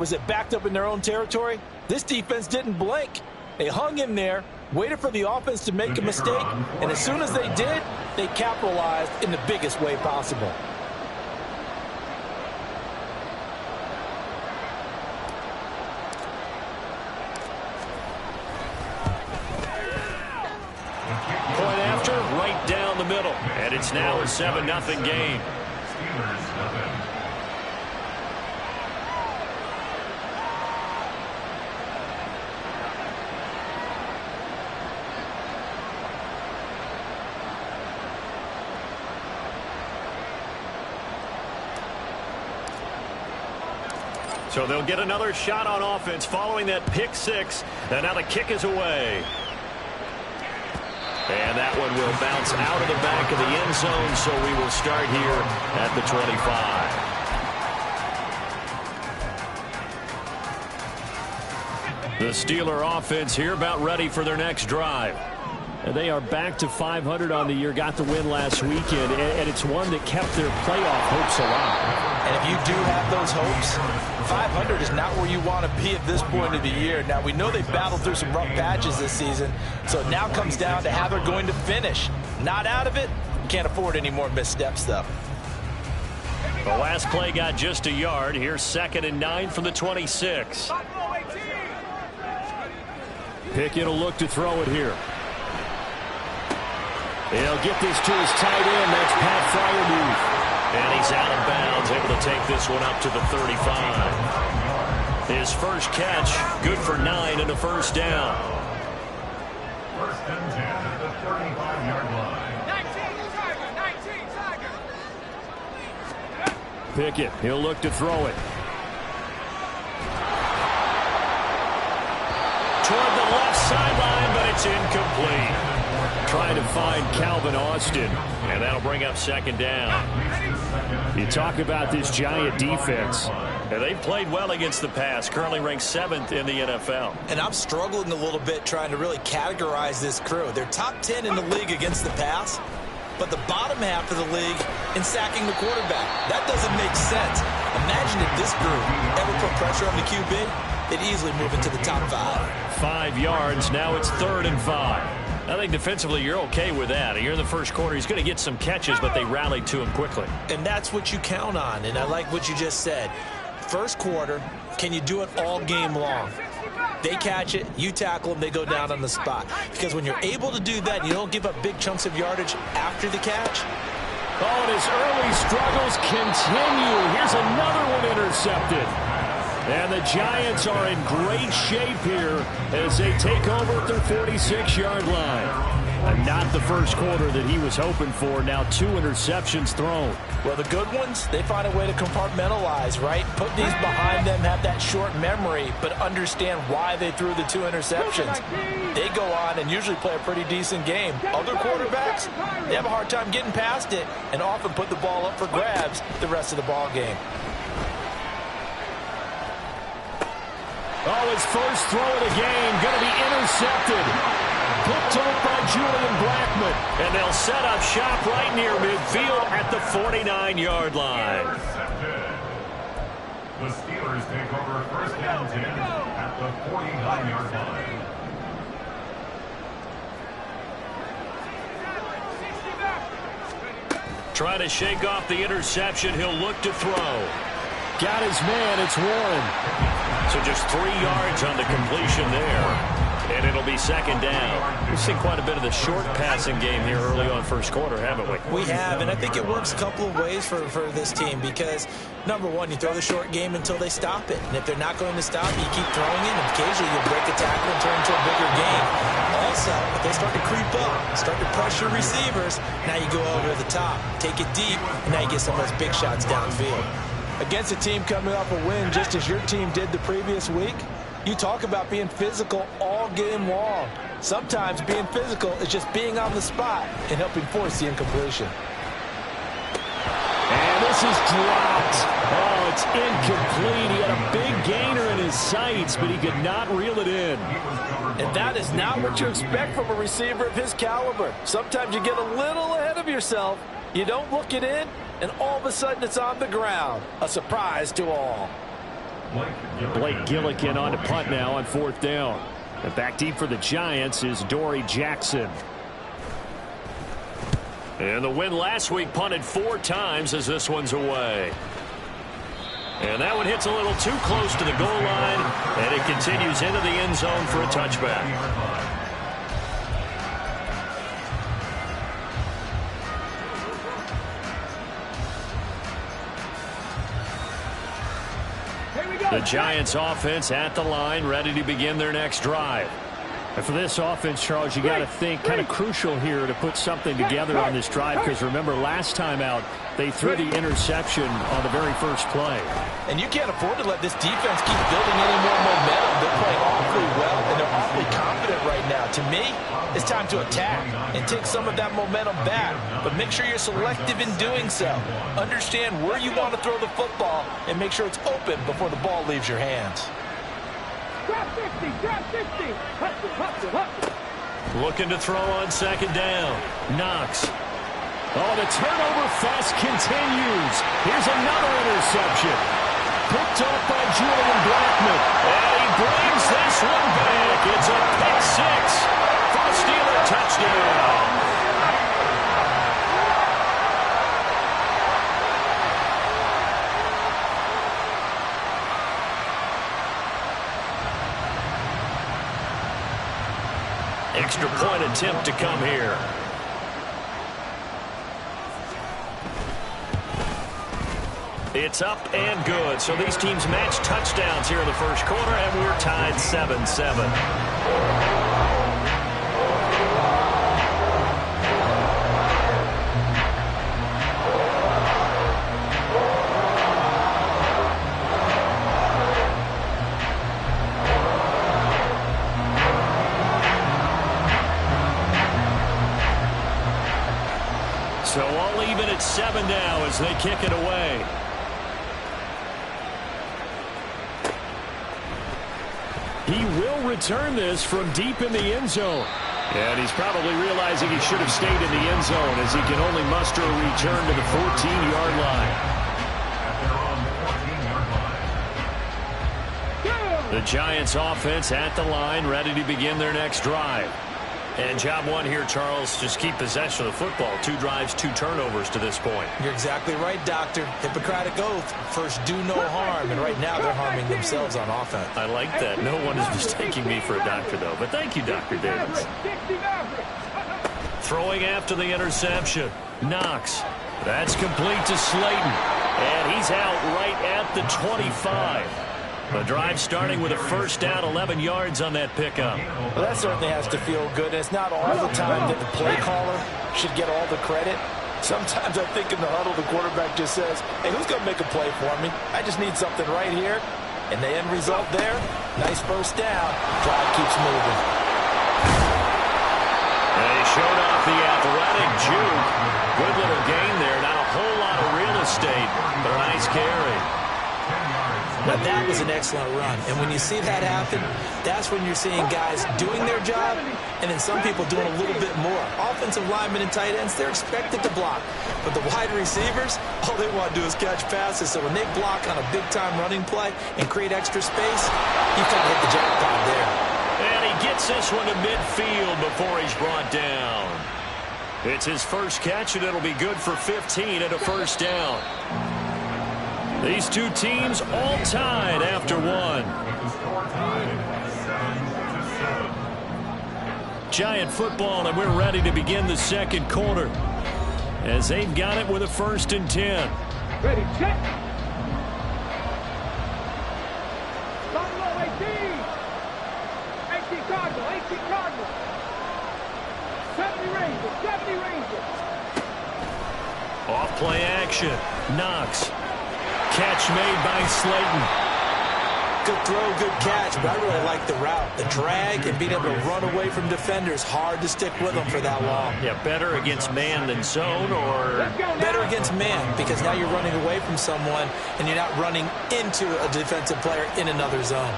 Was it backed up in their own territory? This defense didn't blink. They hung in there, waited for the offense to make a mistake, and as soon as they did, they capitalized in the biggest way possible. Point after, right down the middle. And it's now a 7-0 game. So they'll get another shot on offense following that pick six. And now the kick is away. And that one will bounce out of the back of the end zone, so we will start here at the 25. The Steeler offense here about ready for their next drive. And they are back to 500 on the year, got the win last weekend, and it's one that kept their playoff hopes alive. And if you do have those hopes, 500 is not where you want to be at this point of the year. Now, we know they battled through some rough patches this season, so it now comes down to how they're going to finish. Not out of it. Can't afford any more missteps, though. The last play got just a yard. Here's 2nd and 9 from the 26. Pickett will look to throw it here. He'll get this to his tight end. That's Pat Freiermuth. And he's out of bounds, able to take this one up to the 35. His first catch, good for 9 and a first down. First and 10 at the 35-yard line. Pickett, he'll look to throw it. Toward the left sideline, but it's incomplete. Trying to find Calvin Austin, and that'll bring up 2nd down. You talk about this Giant defense. And they've played well against the pass, currently ranked 7th in the NFL. And I'm struggling a little bit trying to really categorize this crew. They're top 10 in the league against the pass, but the bottom half of the league in sacking the quarterback. That doesn't make sense. Imagine if this group ever put pressure on the QB, they'd easily move into the top 5. 5 yards, now it's 3rd and 5. I think defensively you're okay with that. You're in the first quarter. He's going to get some catches, but they rallied to him quickly. And that's what you count on, and I like what you just said. First quarter, can you do it all game long? They catch it, you tackle them, they go down on the spot. Because when you're able to do that, you don't give up big chunks of yardage after the catch. Oh, and his early struggles continue. Here's another one intercepted. And the Giants are in great shape here as they take over at their 46-yard line. And not the first quarter that he was hoping for. Now 2 interceptions thrown. Well, the good ones, they find a way to compartmentalize, right? Put these behind them, have that short memory, but understand why they threw the 2 interceptions. They go on and usually play a pretty decent game. Other quarterbacks, they have a hard time getting past it and often put the ball up for grabs the rest of the ball game. Oh, his first throw of the game going to be intercepted. Picked up by Julian Blackmon. And they'll set up shop right near midfield at the 49-yard line. The Steelers take over 1st and 10 at the 49-yard line. Trying to shake off the interception. He'll look to throw. Got his man. It's Warren. So just 3 yards on the completion there. And it'll be 2nd down. We've seen quite a bit of the short passing game here early on first quarter, haven't we? We have, and I think it works a couple of ways for this team because, number one, you throw the short game until they stop it. And if they're not going to stop it, you keep throwing it, and occasionally you'll break a tackle and turn into a bigger game. Also, if they start to creep up, start to pressure receivers, now you go over the top, take it deep, and now you get some of those big shots downfield. Against a team coming off a win just as your team did the previous week, you talk about being physical all game long. Sometimes being physical is just being on the spot and helping force the incompletion. And this is dropped. Oh, it's incomplete. He had a big gainer in his sights, but he could not reel it in. And that is not what you expect from a receiver of his caliber. Sometimes you get a little ahead of yourself. You don't look it in, and all of a sudden it's on the ground. A surprise to all. Blake Gillikin on to punt now on 4th down. And back deep for the Giants is Dory Jackson. And the win last week punted 4 times as this one's away. And that one hits a little too close to the goal line, and it continues into the end zone for a touchback. The Giants offense at the line, ready to begin their next drive. And for this offense, Charles, you got to think kind of crucial here to put something together on this drive, because remember last time out they threw the interception on the very first play. And you can't afford to let this defense keep building any more momentum. They're playing awfully well, and they're awfully confident right now. To me, it's time to attack and take some of that momentum back, but make sure you're selective in doing so. Understand where you want to throw the football and make sure it's open before the ball leaves your hands. Looking to throw on 2nd down. Knox. Oh, the turnover fest continues. Here's another interception. Picked off by Julian Blackmon. And he brings this one back. It's a pick 6 for the Steeler touchdown. Extra point attempt to come here. It's up and good. So these teams match touchdowns here in the first quarter, and we're tied 7-7. So all even at 7 now as they kick it away. He will return this from deep in the end zone. And he's probably realizing he should have stayed in the end zone as he can only muster a return to the 14-yard line. The Giants offense at the line, ready to begin their next drive. And job one here, Charles, just keep possession of the football. 2 drives, 2 turnovers to this point. You're exactly right, Doctor. Hippocratic oath. First, do no harm. And right now, they're harming themselves on offense. I like that. No one is mistaking me for a doctor, though. But thank you, Dr. Davis. Throwing after the interception. Knox. That's complete to Slayton. And he's out right at the 25. The drive starting with a first down, 11 yards on that pickup. Well, that certainly has to feel good. It's not all the time that the play caller should get all the credit. Sometimes I think in the huddle, the quarterback just says, hey, who's going to make a play for me? I just need something right here. And the end result there, nice first down. Drive keeps moving. And he showed off the athletic juke. Good little gain there. Not a whole lot of real estate, but a nice carry. Now, that was an excellent run. And when you see that happen, that's when you're seeing guys doing their job and then some people doing a little bit more. Offensive linemen and tight ends, they're expected to block. But the wide receivers, all they want to do is catch passes. So when they block on a big-time running play and create extra space, you kind of hit the jackpot there. And he gets this one to midfield before he's brought down. It's his first catch, and it'll be good for 15 at a first down. These two teams all tied after 1. Giant football, and we're ready to begin the second quarter as they've got it with a 1st and 10. Ready, check. Cardinal 18. 18 Cardinal, 18 Cardinal. 70 Rangers, 70 Rangers. Off play action. Knox. Catch made by Slayton. Good throw, good catch, but I really like the route. The drag and being able to run away from defenders, hard to stick with them for that long. Yeah, better against man than zone, or better against man, because now you're running away from someone and you're not running into a defensive player in another zone.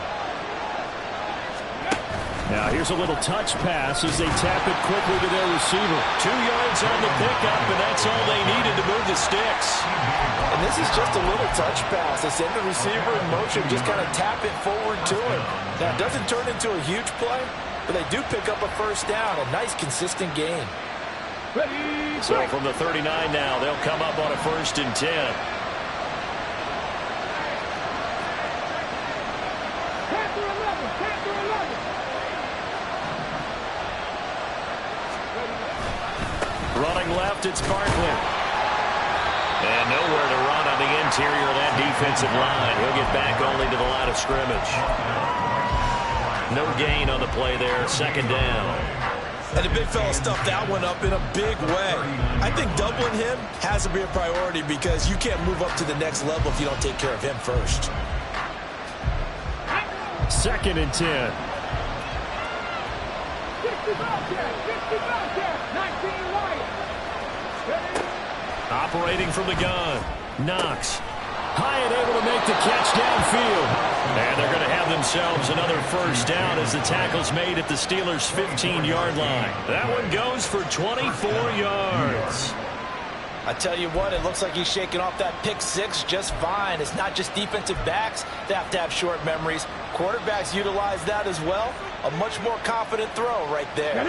Now here's a little touch pass as they tap it quickly to their receiver. 2 yards on the pickup, and that's all they needed to move the sticks. And this is just a little touch pass. They send the receiver in motion, just kind of tap it forward to him. Now, it doesn't turn into a huge play, but they do pick up a first down, a nice, consistent gain. So from the 39 now, they'll come up on a 1st and 10. Running left, it's Barkley. And nowhere to run on the interior of that defensive line. He'll get back only to the line of scrimmage. No gain on the play there, 2nd down. And the big fella stuffed that one up in a big way. I think doubling him has to be a priority because you can't move up to the next level if you don't take care of him first. 2nd and 10. 19 Wyatt. Operating from the gun, Knox. Hyatt able to make the catch downfield. And they're going to have themselves another 1st down as the tackle's made at the Steelers' 15-yard line. That one goes for 24 yards. I tell you what, it looks like he's shaking off that pick 6 just fine. It's not just defensive backs that have to have short memories. Quarterbacks utilize that as well. A much more confident throw right there.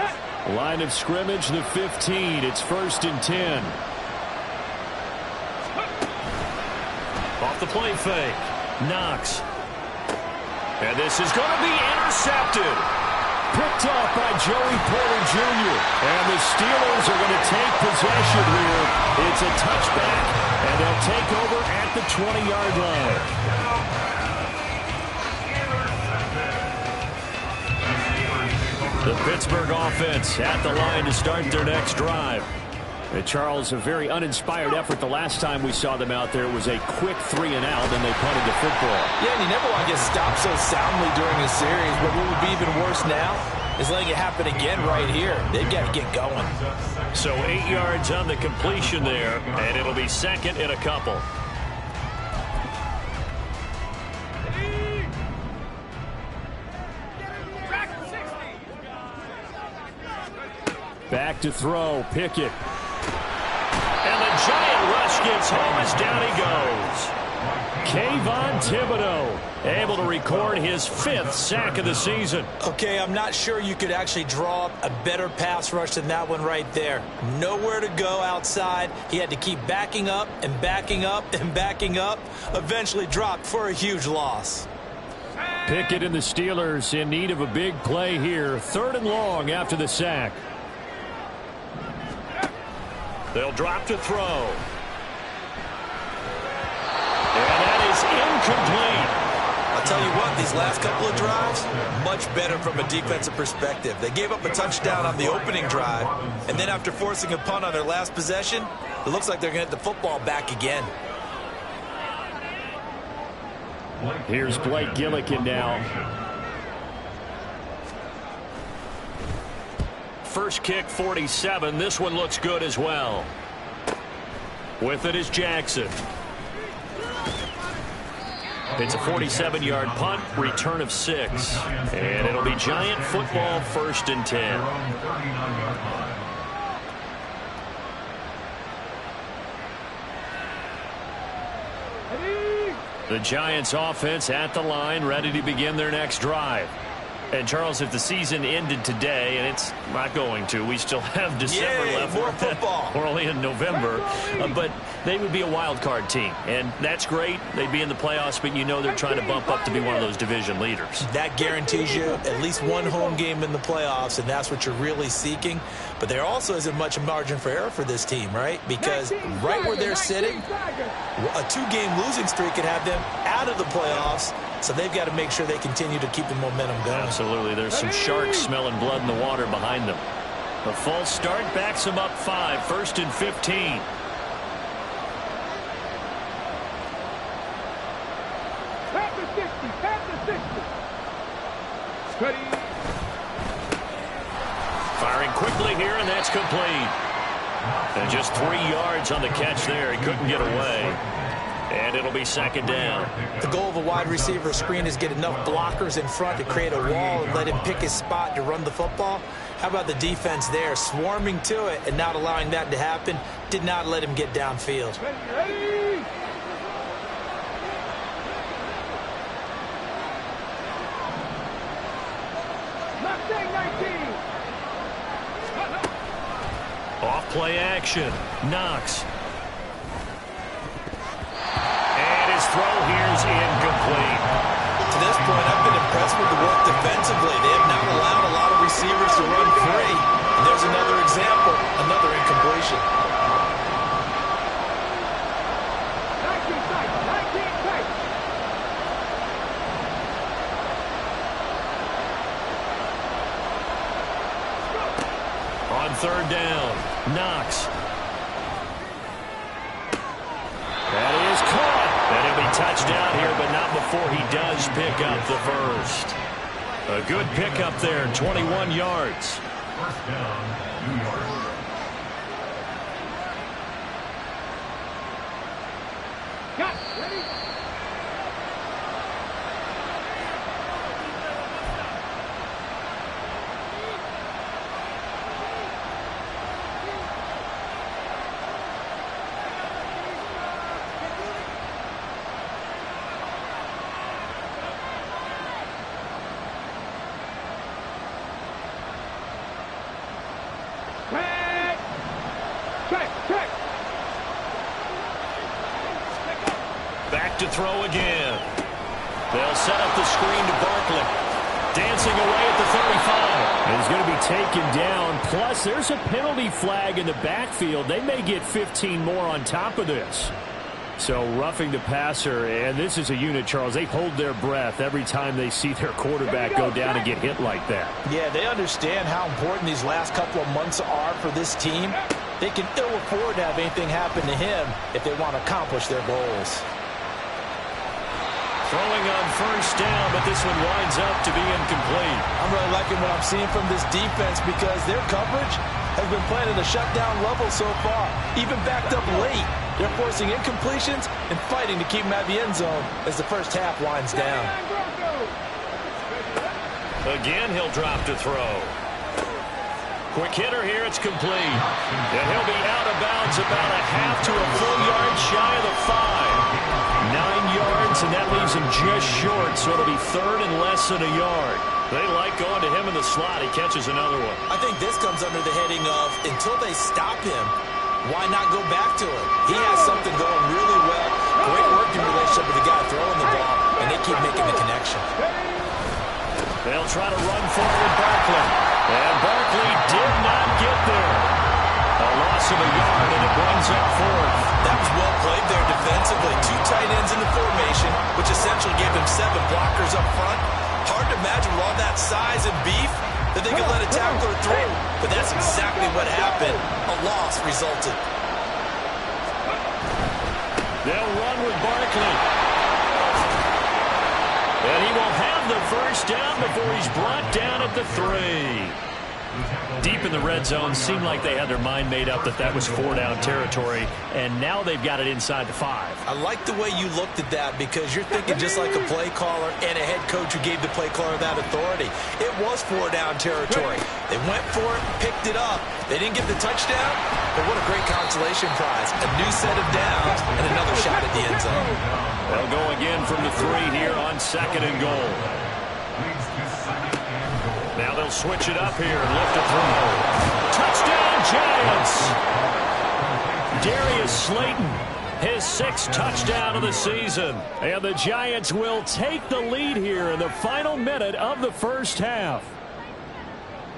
Line of scrimmage, the 15. It's 1st and 10. Off the play fake, Knox. And this is going to be intercepted. Picked off by Joey Porter Jr. And the Steelers are going to take possession here. It's a touchback, and they'll take over at the 20-yard line. The Pittsburgh offense at the line to start their next drive. Charles, a very uninspired effort the last time we saw them out there. It was a quick 3-and-out, and they punted the football. Yeah, and you never want to get stopped so soundly during a series, but what would be even worse now is letting it happen again right here. They've got to get going. So 8 yards on the completion there, and it'll be 2nd and a couple. Back to throw, Pickett. And the giant rush gets home as down he goes. Kayvon Thibodeaux able to record his 5th sack of the season. Okay, I'm not sure you could actually draw up a better pass rush than that one right there. Nowhere to go outside. He had to keep backing up and backing up and backing up. Eventually dropped for a huge loss. Pickett and the Steelers in need of a big play here. 3rd and long after the sack. They'll drop to throw. And that is incomplete. I'll tell you what, these last couple of drives, much better from a defensive perspective. They gave up a touchdown on the opening drive, and then after forcing a punt on their last possession, it looks like they're going to get the football back again. Here's Blake Gillikin now. First kick, 47. This one looks good as well. With it is Jackson. It's a 47-yard punt, return of 6. And it'll be Giant football, 1st and 10. The Giants offense at the line, ready to begin their next drive. And, Charles, if the season ended today, and it's not going to, we still have December left. More football. We're only in November. But they would be a wild card team. And that's great. They'd be in the playoffs, but you know they're trying to bump up to be one of those division leaders. That guarantees you at least one home game in the playoffs, and that's what you're really seeking. But there also isn't much margin for error for this team, right? Because right where they're sitting, a 2-game losing streak could have them out of the playoffs. So they've got to make sure they continue to keep the momentum going. Absolutely. There's some sharks smelling blood in the water behind them. The false start backs them up 5. 1st and 15. Past the 60. Past the 60. Ready. Firing quickly here, and that's complete. And just 3 yards on the catch there. He couldn't get away. And it'll be second down. The goal of a wide receiver screen is get enough blockers in front to create a wall and let him pick his spot to run the football. How about the defense there, swarming to it and not allowing that to happen? Did not let him get downfield. Ready? Mustang 19. Off play action. Knox. And his throw here is incomplete. To this point, I've been impressed with the work defensively. They have not allowed a lot of receivers to run free. And there's another example, another incompletion. 19 tight. 19 tight. On third down, Knox. That is caught. And he'll be touched down here, but not before he does pick up the first. A good pickup there, 21 yards. First down, New York. Cut. Ready? Check. Check. Check. Back to throw again. They'll set up the screen to Barkley. Dancing away at the 35. He's going to be taken down. Plus, there's a penalty flag in the backfield. They may get 15 more on top of this. So roughing the passer, and this is a unit, Charles. They hold their breath every time they see their quarterback go down and get hit like that. Yeah, they understand how important these last couple of months are for this team. They can ill afford to have anything happen to him if they want to accomplish their goals. Throwing on first down, but this one winds up to be incomplete. I'm really liking what I'm seeing from this defense because their coverage has been playing at a shutdown level so far, even backed up late. They're forcing incompletions and fighting to keep them out of the end zone as the first half winds down. Again, he'll drop to throw. Quick hitter here, it's complete. And he'll be out of bounds about a half to a full yard shy of the 5. 9 yards, and that leaves him just short, so it'll be third and less than a yard. They like going to him in the slot. He catches another one. I think this comes under the heading of until they stop him, why not go back to him? He has something going really well. Great working relationship with the guy throwing the ball, and they keep making the connection. They'll try to run forward Barkley. And Barkley did not get there. A loss of a yard, and it brings up fourth. That was well played there defensively. 2 tight ends in the formation, which essentially gave them 7 blockers up front. Hard to imagine with all that size and beef that they could let a tackler through. But that's exactly what happened. A loss resulted. They'll run with Barkley. And he will have the first down before he's brought down at the 3. Deep in the red zone, seemed like they had their mind made up that that was 4-down territory, and now they've got it inside the 5. I like the way you looked at that because you're thinking just like a play caller and a head coach who gave the play caller that authority. It was 4-down territory. They went for it, picked it up. They didn't get the touchdown, but what a great consolation prize. A new set of downs and another shot at the end zone. They'll go again from the 3 here on second and goal. Now they'll switch it up here and lift a throw. Touchdown, Giants! Darius Slayton, his 6th touchdown of the season. And the Giants will take the lead here in the final minute of the first half.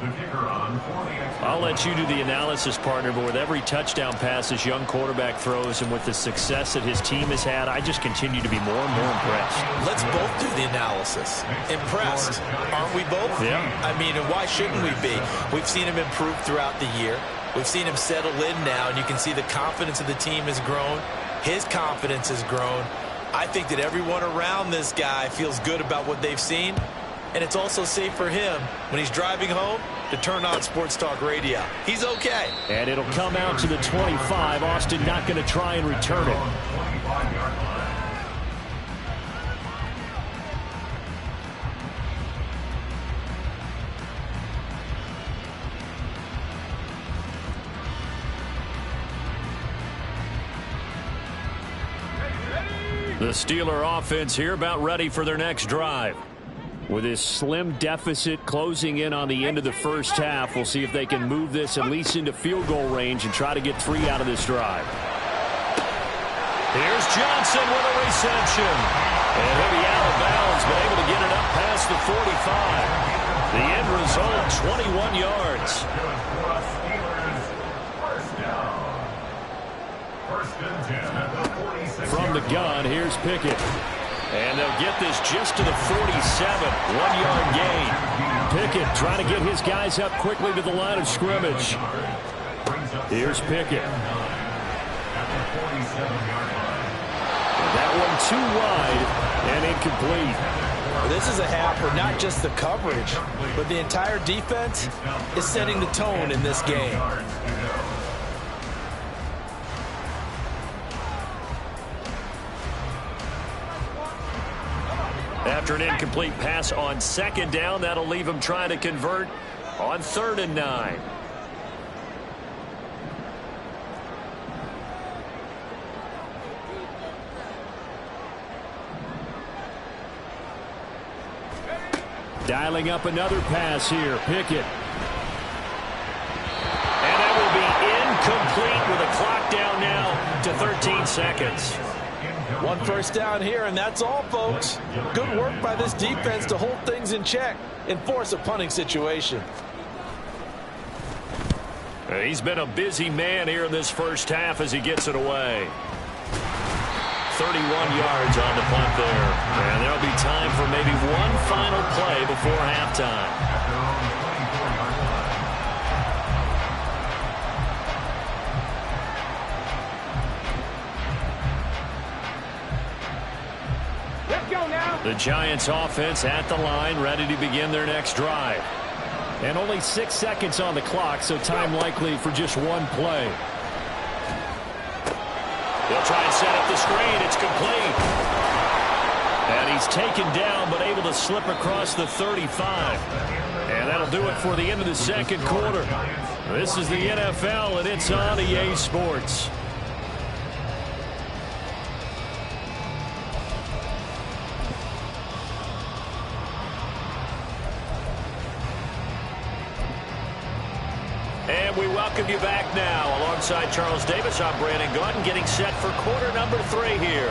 The kicker on for the extra. I'll let you do the analysis, partner, but with every touchdown pass this young quarterback throws and with the success that his team has had, I just continue to be more and more impressed. Let's both do the analysis. Impressed, aren't we both? Yeah. I mean, and why shouldn't we be? We've seen him improve throughout the year. We've seen him settle in now, and you can see the confidence of the team has grown. His confidence has grown. I think that everyone around this guy feels good about what they've seen. And it's also safe for him when he's driving home to turn on Sports Talk Radio. He's okay. And it'll come out to the 25. Austin not going to try and return it. 25-yard line. The Steeler offense here about ready for their next drive. With this slim deficit closing in on the end of the first half, we'll see if they can move this at least into field goal range and try to get 3 out of this drive. Here's Johnson with a reception. And he'll be out of bounds, but able to get it up past the 45. The end result, 21 yards. From the gun, here's Pickett. And they'll get this just to the 47. 1-yard gain. Pickett trying to get his guys up quickly to the line of scrimmage. Here's Pickett. That one too wide and incomplete. This is a half where not just the coverage, but the entire defense is setting the tone in this game. After an incomplete pass on 2nd down, that'll leave him trying to convert on 3rd and 9. Dialing up another pass here. Pickett. And that will be incomplete with a clock down now to 13 seconds. 1 first down here, and that's all, folks. Good work by this defense to hold things in check and force a punting situation. He's been a busy man here in this first half as he gets it away. 31 yards on the punt there. And there'll be time for maybe one final play before halftime. Let's go now. The Giants offense at the line, ready to begin their next drive. And only 6 seconds on the clock, so time likely for just one play. They'll try and set up the screen. It's complete. And he's taken down, but able to slip across the 35. And that'll do it for the end of the 2nd quarter. This is the NFL, and it's on EA Sports. And we welcome you back now. Alongside Charles Davis, I'm Brandon Gaudin, getting set for quarter number 3 here.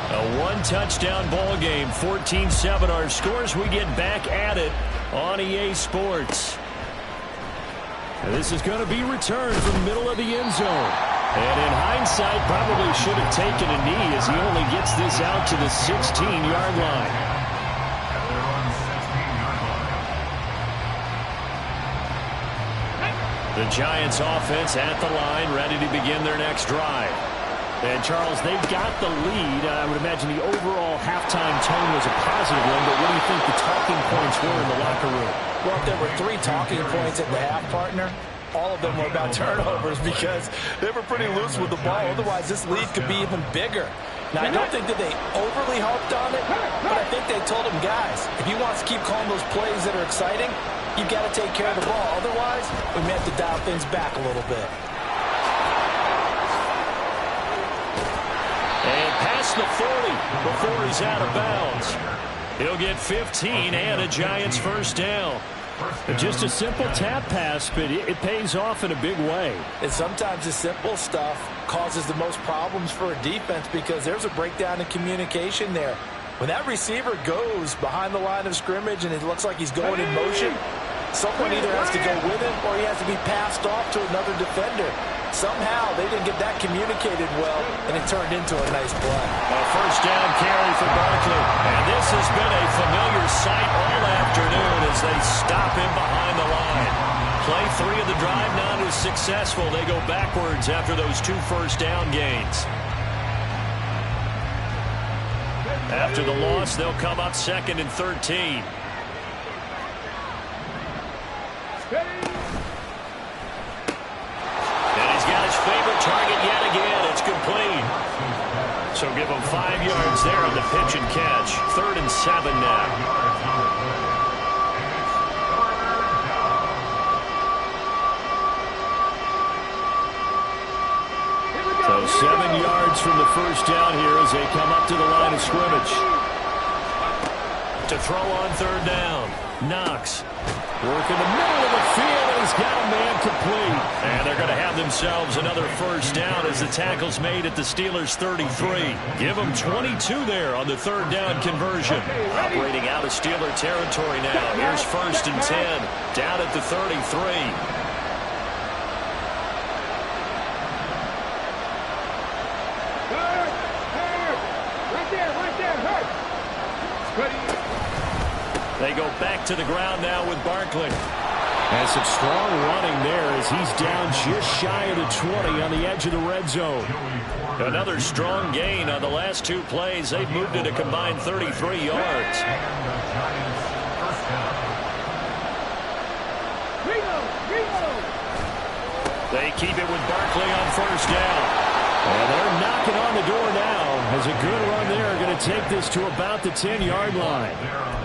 A 1-touchdown ball game, 14-7 our scores. We get back at it on EA Sports. And this is going to be returned from the middle of the end zone. And in hindsight, probably should have taken a knee as he only gets this out to the 16-yard line. The Giants offense at the line, ready to begin their next drive. And, Charles, they've got the lead. I would imagine the overall halftime tone was a positive one, but what do you think the talking points were in the locker room? Well, if there were 3 talking points at the half, partner, all of them were about turnovers because they were pretty loose with the ball. Otherwise, this lead could be even bigger. Now, I don't think that they overly harped on it, but I think they told them, guys, if you want us to keep calling those plays that are exciting, you've got to take care of the ball. Otherwise, we may have to dial things back a little bit. And past the 40 before he's out of bounds. He'll get 15 and a Giants first down. Just a simple tap pass, but it pays off in a big way. And sometimes the simple stuff causes the most problems for a defense because there's a breakdown in communication there. When that receiver goes behind the line of scrimmage and it looks like he's going in motion, someone either has to go with him or he has to be passed off to another defender. Somehow they didn't get that communicated well, and it turned into a nice play. A first down carry for Barkley. And this has been a familiar sight all afternoon as they stop him behind the line. Play 3 of the drive not as successful. They go backwards after those 2 first down gains. After the loss, they'll come up 2nd and 13. And he's got his favorite target yet again. It's complete. So give him 5 yards there on the pitch and catch. 3rd and 7 now. So 7 yards from the first down here as they come up to the line of scrimmage. To throw on third down, Knox. Work in the middle of the field, and he's got a man complete. And they're going to have themselves another first down as the tackle's made at the Steelers' 33. Give them 22 there on the third down conversion. Operating out of Steeler territory now. Here's 1st and 10, down at the 33. They go back to the ground now with Barkley. And some strong running there as he's down just shy of the 20 on the edge of the red zone. Another strong gain on the last 2 plays. They've moved it a combined 33 yards. They keep it with Barkley on first down. And they're knocking on the door now as a good run there going to take this to about the 10-yard line.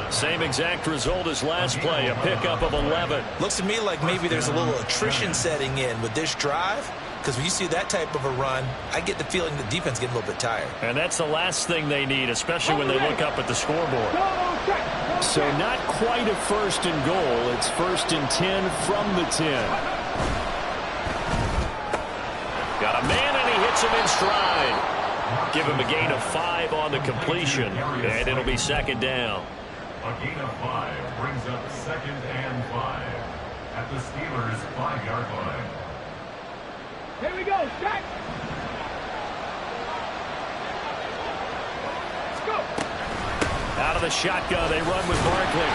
Same exact result as last play, a pickup of 11. Looks to me like maybe there's a little attrition setting in with this drive, because when you see that type of a run, I get the feeling the defense getting a little bit tired. And that's the last thing they need, especially when they look up at the scoreboard. So not quite a 1st and goal. It's 1st and 10 from the 10. Got a man, and he hits him in stride. Give him a gain of 5 on the completion, and it'll be 2nd down. A gain of 5 brings up 2nd and 5 at the Steelers' 5-yard line. Here we go, set. Let's go. Out of the shotgun, they run with Barkley.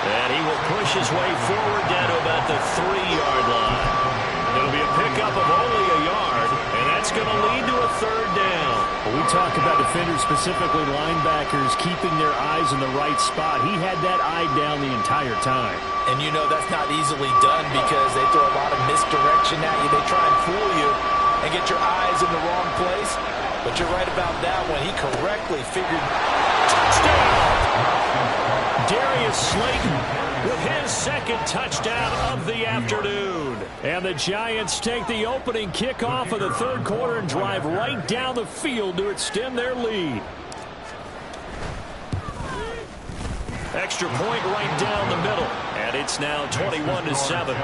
And he will push his way forward down to about the 3-yard line. It'll be a pickup of only a yard, and that's going to lead to a 3rd down. When we talk about defenders, specifically linebackers, keeping their eyes in the right spot, he had that eye down the entire time. And you know that's not easily done because they throw a lot of misdirection at you. They try and fool you and get your eyes in the wrong place. But you're right about that one. He correctly figured. Touchdown! Darius Slayton with his 2nd touchdown of the afternoon. And the Giants take the opening kickoff of the 3rd quarter and drive right down the field to extend their lead. Extra point right down the middle. And it's now 21-7.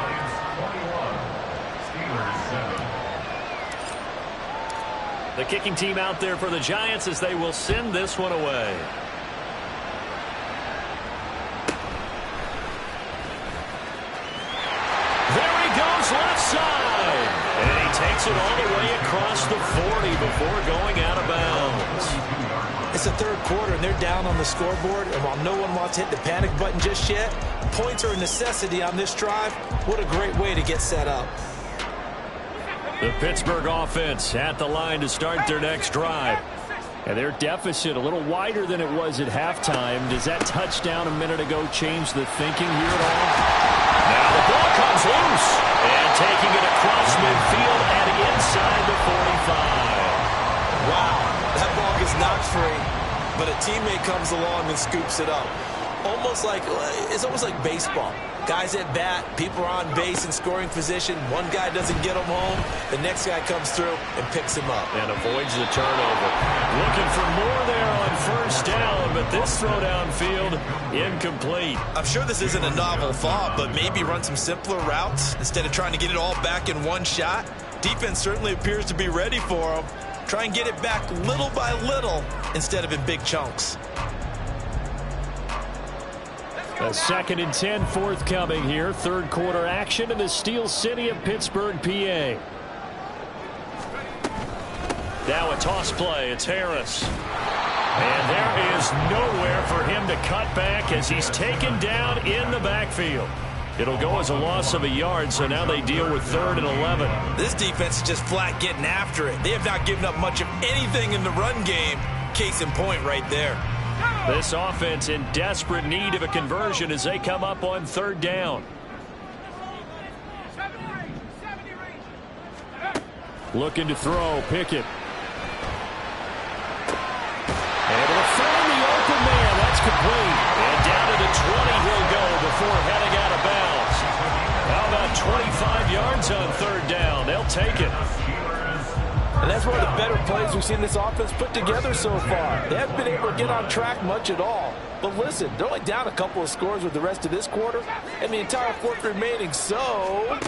The kicking team out there for the Giants as they will send this one away. There he goes left side. And he takes it all the way across the 40 before going out of bounds. It's the 3rd quarter, and they're down on the scoreboard. And while no one wants to hit the panic button just yet, points are a necessity on this drive. What a great way to get set up. The Pittsburgh offense at the line to start their next drive. And their deficit a little wider than it was at halftime. Does that touchdown a minute ago change the thinking here at all? Now the ball comes loose. And taking it across midfield and inside the 45. Wow, that ball gets knocked free, but a teammate comes along and scoops it up. It's almost like baseball. Guys at bat, people are on base in scoring position. One guy doesn't get him home. The next guy comes through and picks him up. And avoids the turnover. Looking for more there on 1st down, but this throw downfield incomplete. I'm sure this isn't a novel thought, but maybe run some simpler routes instead of trying to get it all back in one shot. Defense certainly appears to be ready for him. Try and get it back little by little instead of in big chunks. A 2nd and 10 forthcoming here. 3rd quarter action in the Steel City of Pittsburgh, PA. Now a toss play. It's Harris. And there is nowhere for him to cut back as he's taken down in the backfield. It'll go as a loss of a yard, so now they deal with 3rd and 11. This defense is just flat getting after it. They have not given up much of anything in the run game. Case in point right there. This offense in desperate need of a conversion as they come up on 3rd down. Looking to throw, Pickett. Able to find the open man. That's complete. And down to the 20 he'll go before heading out of bounds. How about 25 yards on 3rd down? They'll take it. And that's one of the better plays we've seen this offense put together so far. They haven't been able to get on track much at all. But listen, they're only down a couple of scores with the rest of this quarter and the entire fourth remaining, so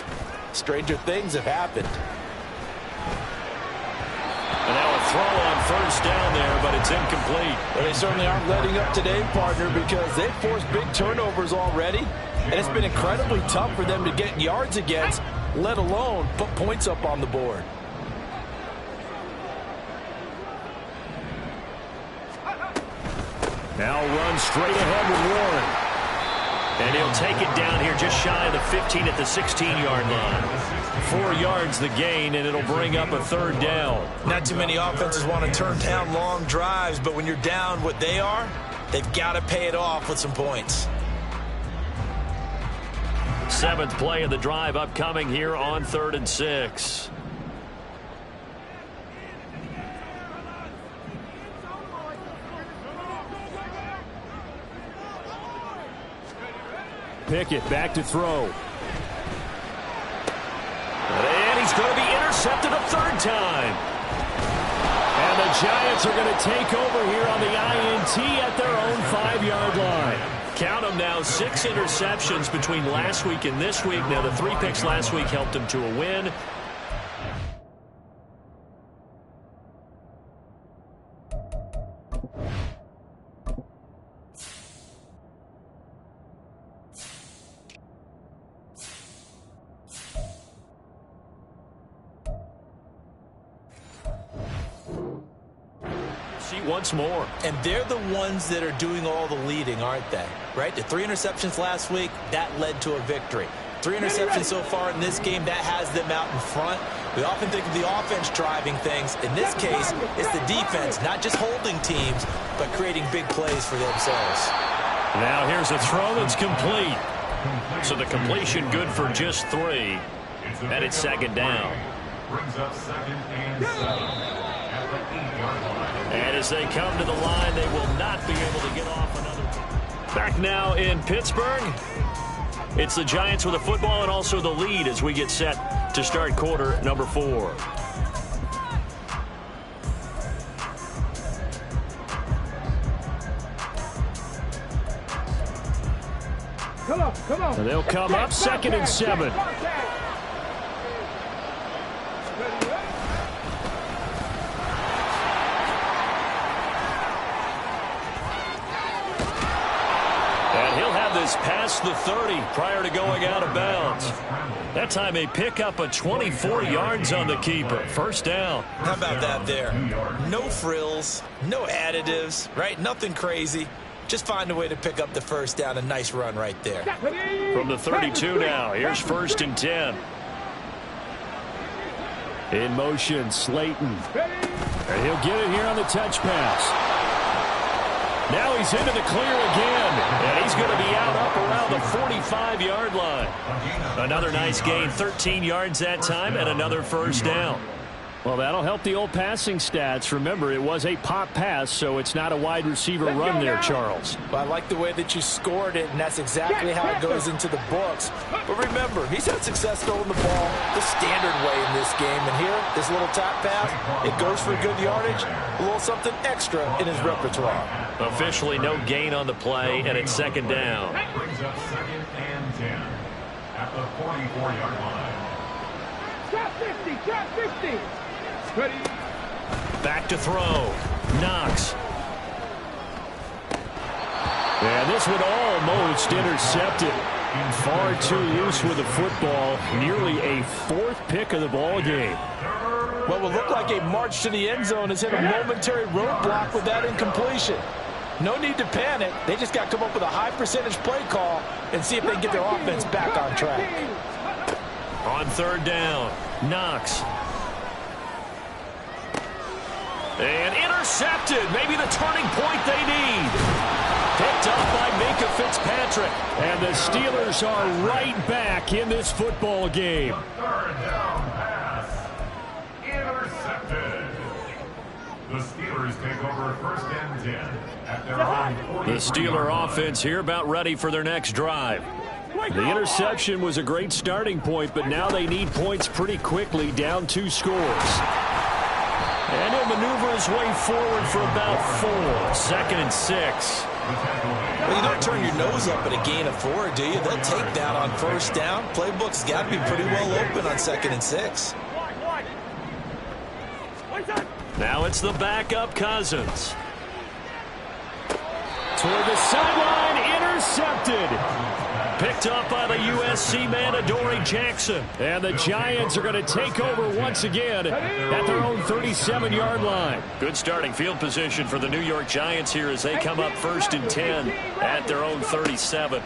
stranger things have happened. And now a throw on first down there, but it's incomplete. Well, they certainly aren't letting up today, partner, because they've forced big turnovers already, and it's been incredibly tough for them to get yards against, let alone put points up on the board. Now run straight ahead with Warren. And he'll take it down here just shy of the 15 at the 16-yard line. 4 yards the gain, and it'll bring up a third down. Not too many offenses want to turn down long drives, but when you're down what they are, they've got to pay it off with some points. 7th play of the drive upcoming here on 3rd and 6. Pickett back to throw. And he's going to be intercepted a third time. And the Giants are going to take over here on the INT at their own 5-yard line. Count them now, 6 interceptions between last week and this week. Now, the 3 picks last week helped them to a win. Once more. And they're the ones that are doing all the leading, aren't they? Right? The 3 interceptions last week, that led to a victory. 3 interceptions so far in this game, that has them out in front. We often think of the offense driving things. In this case, it's the defense, not just holding teams, but creating big plays for themselves. Now here's a throw that's complete. So the completion good for just 3. And it's 2nd down. Brings up 2nd and 7. And as they come to the line, they will not be able to get off another. Back now in Pittsburgh. It's the Giants with the football and also the lead as we get set to start quarter number 4. Come on. And they'll come up 2nd and 7. Past the 30 prior to going out of bounds. That time they pick up a 24 yards on the keeper. 1st down. How about that there? No frills, no additives, right? Nothing crazy. Just find a way to pick up the 1st down. A nice run right there. From the 32 now. Here's 1st and 10. In motion, Slayton. And he'll get it here on the touch pass. Now he's into the clear again. And he's going to be out up around the 45-yard line. Another nice gain, 13 yards that time, and another 1st down. Well, that'll help the old passing stats. Remember, it was a pop pass, so it's not a wide receiver run there, Charles. Well, I like the way that you scored it, and that's exactly how it goes into the books. But remember, he's had success throwing the ball the standard way in this game. And here, this little tap pass, it goes for good yardage, a little something extra in his repertoire. Officially no gain on the play, and it's 2nd down. Brings up 2nd and 10 at the 44-yard line. Drop 50. Ready. Back to throw. Knox. And this one almost intercepted. Far too loose with the football. Nearly a 4th pick of the ball game. What will look like a march to the end zone has hit a momentary roadblock with that incompletion. No need to panic. They just got to come up with a high percentage play call and see if they can get their offense back on track. On 3rd down, Knox. And intercepted. Maybe the turning point they need. Picked up by Minkah Fitzpatrick. And the Steelers are right back in this football game. 3rd down pass. Intercepted. The Steelers take over 1st and 10 at their own 40. The Steeler offense here about ready for their next drive. The interception was a great starting point, but now they need points pretty quickly, down 2 scores. And he'll maneuver his way forward for about 4. 2nd and 6. Well, you don't turn your nose up at a gain of 4, do you? They'll take that on 1st down. Playbook's got to be pretty well open on 2nd and 6. Now it's the backup Cousins. Toward the sideline, intercepted. Picked up by the USC man, Adoree Jackson. And the Giants are going to take over once again at their own 37-yard line. Good starting field position for the New York Giants here as they come up 1st and 10 at their own 37.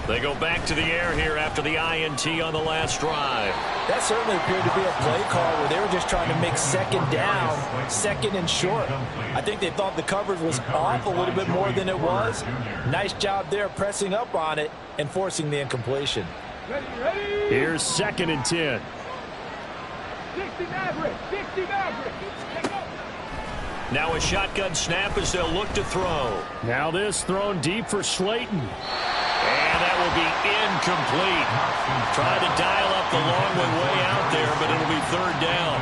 They go back to the air here after the INT on the last drive. That certainly appeared to be a play call where they were just trying to make 2nd down, 2nd and short. I think they thought the coverage was off a little bit more than it was. Nice job there pressing up on it and forcing the incompletion. Here's 2nd and 10. 60 Maverick, 60 Maverick. Now a shotgun snap as they'll look to throw. Now this thrown deep for Slayton. And that will be incomplete. Tried to dial up the long one way out there, but it'll be 3rd down.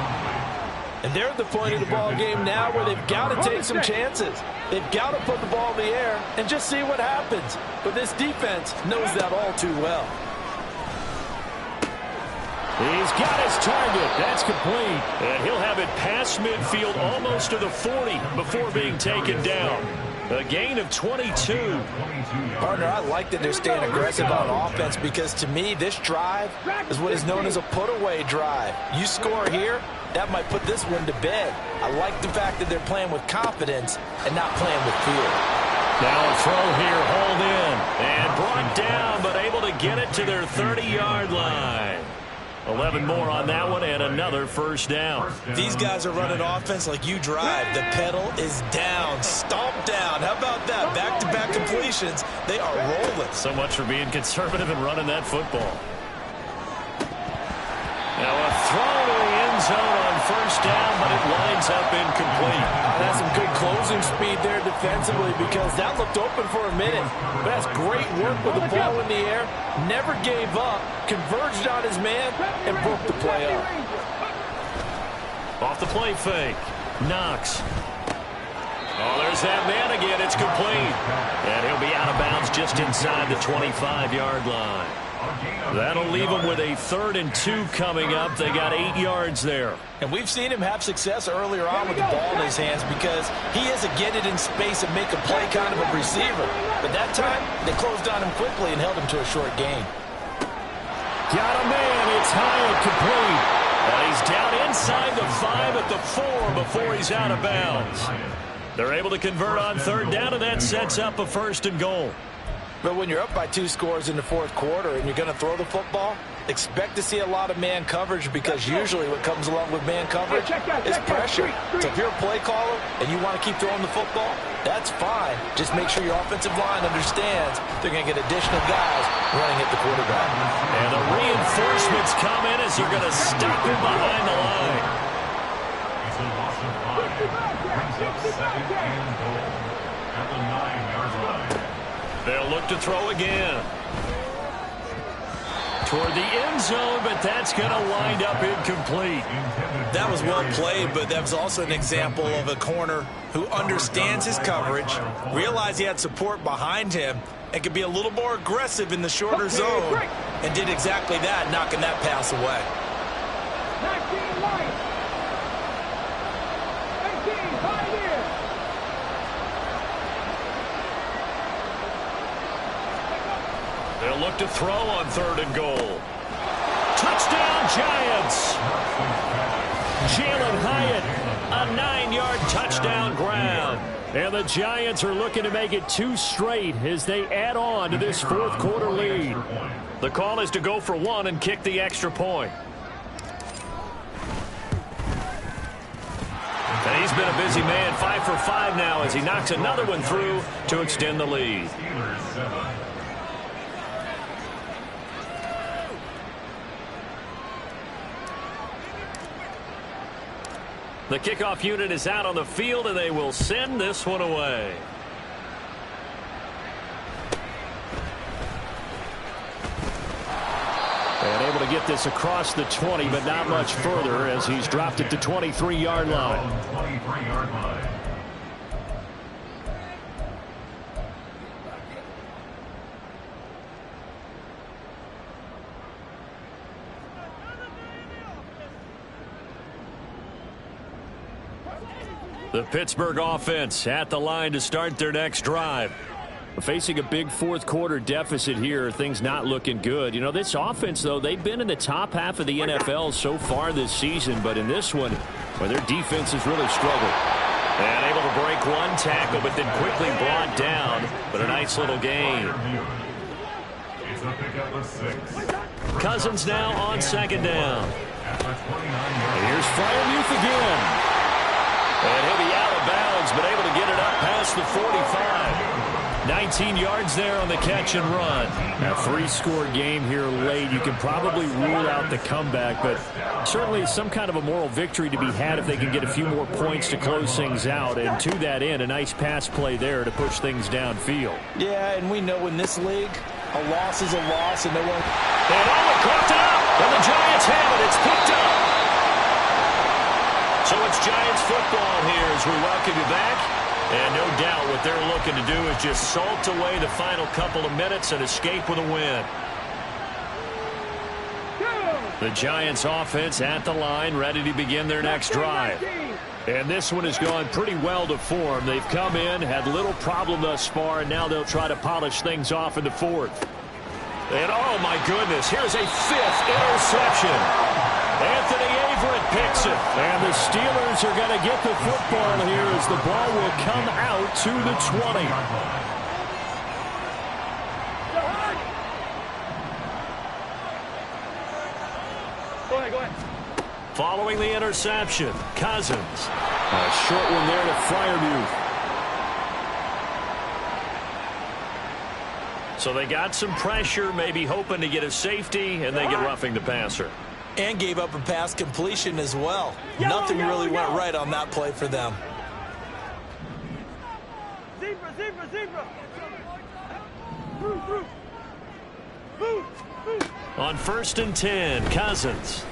And they're at the point of the ball game now where they've got to take some chances. They've got to put the ball in the air and just see what happens. But this defense knows that all too well. He's got his target. That's complete. And he'll have it past midfield almost to the 40 before being taken down. A gain of 22. Partner, I like that they're staying aggressive on offense because to me this drive is what is known as a put-away drive. You score here, that might put this one to bed. I like the fact that they're playing with confidence and not playing with fear. Now a throw here, hauled in, and brought down, but able to get it to their 30-yard line. 11 more on that one, and another 1st down. These guys are running offense like you drive. The pedal is down, stomp down. How about that? Back-to-back completions. They are rolling. So much for being conservative and running that football. Now a throw to the end zone on 1st down, but it winds up incomplete. That's some good closing speed there defensively because that looked open for a minute. But that's great work with the ball in the air. Never gave up, converged on his man, and broke the play up. Off the play fake. Knox. Oh, there's that man again. It's complete. And he'll be out of bounds just inside the 25-yard line. That'll leave him with a 3rd and 2 coming up. They got 8 yards there. And we've seen him have success earlier on with the ball in his hands because he is a get it in space and make a play kind of a receiver. But that time, they closed on him quickly and held him to a short gain. Got a man. It's high and complete. And he's down inside the 5 at the 4 before he's out of bounds. They're able to convert on 3rd down, and that sets up a 1st and goal. But when you're up by 2 scores in the 4th quarter and you're going to throw the football, expect to see a lot of man coverage because usually what comes along with man coverage is pressure. So if you're a play caller and you want to keep throwing the football, that's fine. Just make sure your offensive line understands they're going to get additional guys running at the quarterback. And the reinforcements come in as you're going to stop him behind the line. It's a loss of 5. Brings up 2nd and goal at the 9-yard line. They'll look to throw again. Toward the end zone, but that's going to wind up incomplete. That was well played, but that was also an example of a corner who understands his coverage, realized he had support behind him, and could be a little more aggressive in the shorter zone, and did exactly that, knocking that pass away. 19 Lions. 18 Pioneers. They'll look to throw on 3rd and goal. Touchdown, Giants! Jalen Hyatt, a 9-yard touchdown grab. And the Giants are looking to make it 2 straight as they add on to this 4th quarter lead. The call is to go for 1 and kick the extra point. And he's been a busy man, 5 for 5 now as he knocks another one through to extend the lead. The kickoff unit is out on the field, and they will send this one away. And able to get this across the 20, but not much further as he's dropped it to 23-yard line. 23-yard line. The Pittsburgh offense at the line to start their next drive. Facing a big fourth-quarter deficit here, things not looking good. You know, this offense, though, they've been in the top half of the NFL so far this season, but in this one, well, their defense has really struggled. And able to break one tackle, but then quickly brought down. But a nice little gain. It's a pickup of 6. Cousins now on second down. Here's Freiermuth again. And he'll be out of bounds, but able to get it up past the 45. 19 yards there on the catch and run. A 3-score game here late. You can probably rule out the comeback, but certainly some kind of a moral victory to be had if they can get a few more points to close things out. And to that end, a nice pass play there to push things downfield. Yeah, and we know in this league, a loss is a loss, and no one... And caught up, and the Giants have it. It's picked up. So it's Giants football here as we welcome you back. And no doubt what they're looking to do is just salt away the final couple of minutes and escape with a win. The Giants offense at the line, ready to begin their next drive. And this one has gone pretty well to form. They've come in, had little problem thus far, and now they'll try to polish things off in the fourth. And oh my goodness, here's a 5th interception. Anthony Averett picks it. And the Steelers are going to get the football here as the ball will come out to the 20. Go ahead. Following the interception, Cousins. A short one there to Freiermuth. So they got some pressure, maybe hoping to get a safety, and they get roughing the passer. And gave up a pass completion as well. Nothing really went right on that play for them. Zebra. On 1st and 10, Cousins.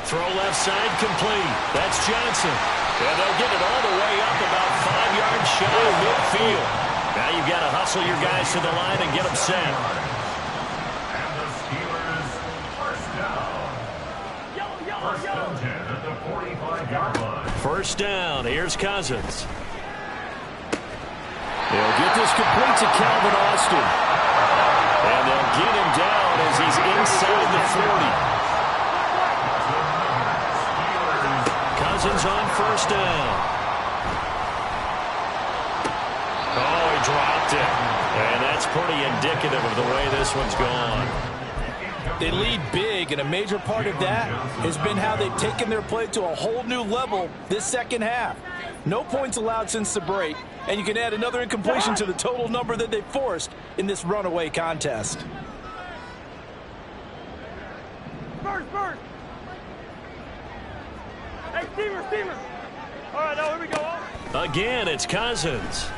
Throw left side complete. That's Johnson. And they'll get it all the way up about 5 yards shy of midfield. Now you've got to hustle your guys to the line and get them set. First down, here's Cousins. They'll get this complete to Calvin Austin. And they'll get him down as he's inside the 40. Cousins on first down. Oh, he dropped it. And that's pretty indicative of the way this one's gone. They lead big, and a major part of that has been how they've taken their play to a whole new level this second half. No points allowed since the break, and you can add another incompletion to the total number that they forced in this runaway contest. First. Hey, Steamer. All right, now here we go. Again, it's Cousins.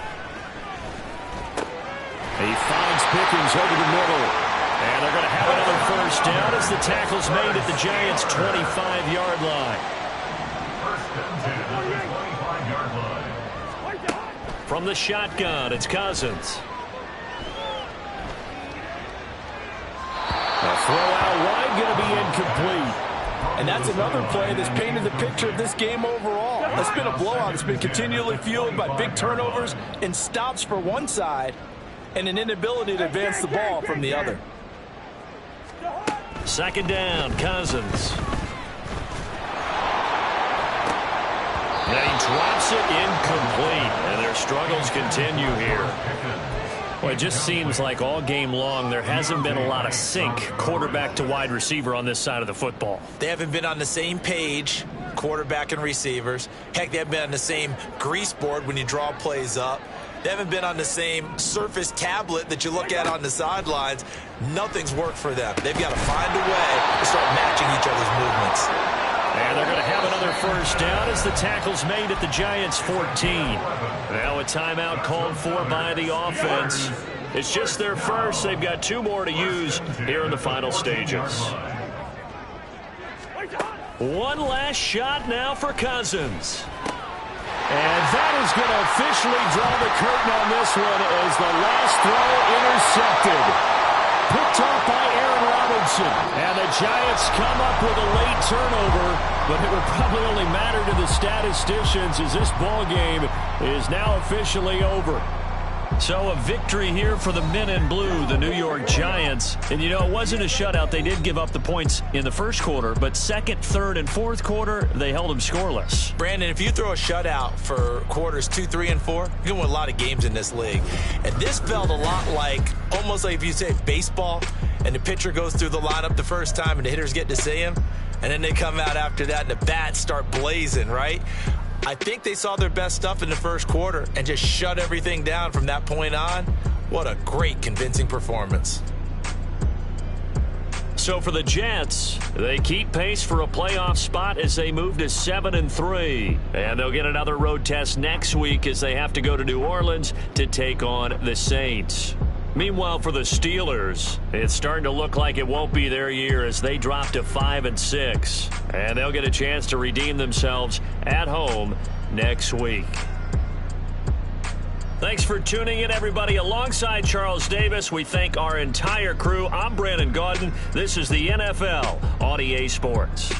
He finds Pickens over the middle. And they're going to have another first down as the tackle's made at the Giants' 25-yard line. From the shotgun, it's Cousins. A throw out wide going to be incomplete. And that's another play that's painted the picture of this game overall. It's been a blowout. It's been continually fueled by big turnovers and stops for one side and an inability to advance the ball from the other. Second down, Cousins. And he drops it incomplete, and their struggles continue here. Well, it just seems like all game long there hasn't been a lot of sync quarterback to wide receiver on this side of the football. They haven't been on the same page, quarterback and receivers. Heck, they haven't been on the same grease board when you draw plays up. They haven't been on the same Surface tablet that you look at on the sidelines. Nothing's worked for them. They've got to find a way to start matching each other's movements. And they're going to have another first down as the tackle's made at the Giants' 14. Now a timeout called for by the offense. It's just their first. They've got 2 more to use here in the final stages. One last shot now for Cousins. And that is going to officially draw the curtain on this one as the last throw intercepted. Picked off by Aaron Robinson. And the Giants come up with a late turnover, but it would probably only matter to the statisticians as this ball game is now officially over. So a victory here for the men in blue, the New York Giants. And, you know, it wasn't a shutout. They did give up the points in the first quarter, but second, third, and fourth quarter, they held them scoreless. Brandon, if you throw a shutout for quarters 2, 3, and 4, you can win a lot of games in this league. And this felt a lot like, almost like if you say baseball, and the pitcher goes through the lineup the first time and the hitters get to see him, and then they come out after that and the bats start blazing, right? I think they saw their best stuff in the first quarter and just shut everything down from that point on. What a great, convincing performance. So for the Jets, they keep pace for a playoff spot as they move to 7-3. And they'll get another road test next week as they have to go to New Orleans to take on the Saints. Meanwhile, for the Steelers, it's starting to look like it won't be their year as they drop to 5-6. And they'll get a chance to redeem themselves at home next week. Thanks for tuning in, everybody. Alongside Charles Davis, we thank our entire crew. I'm Brandon Gaudin. This is the NFL on EA Sports.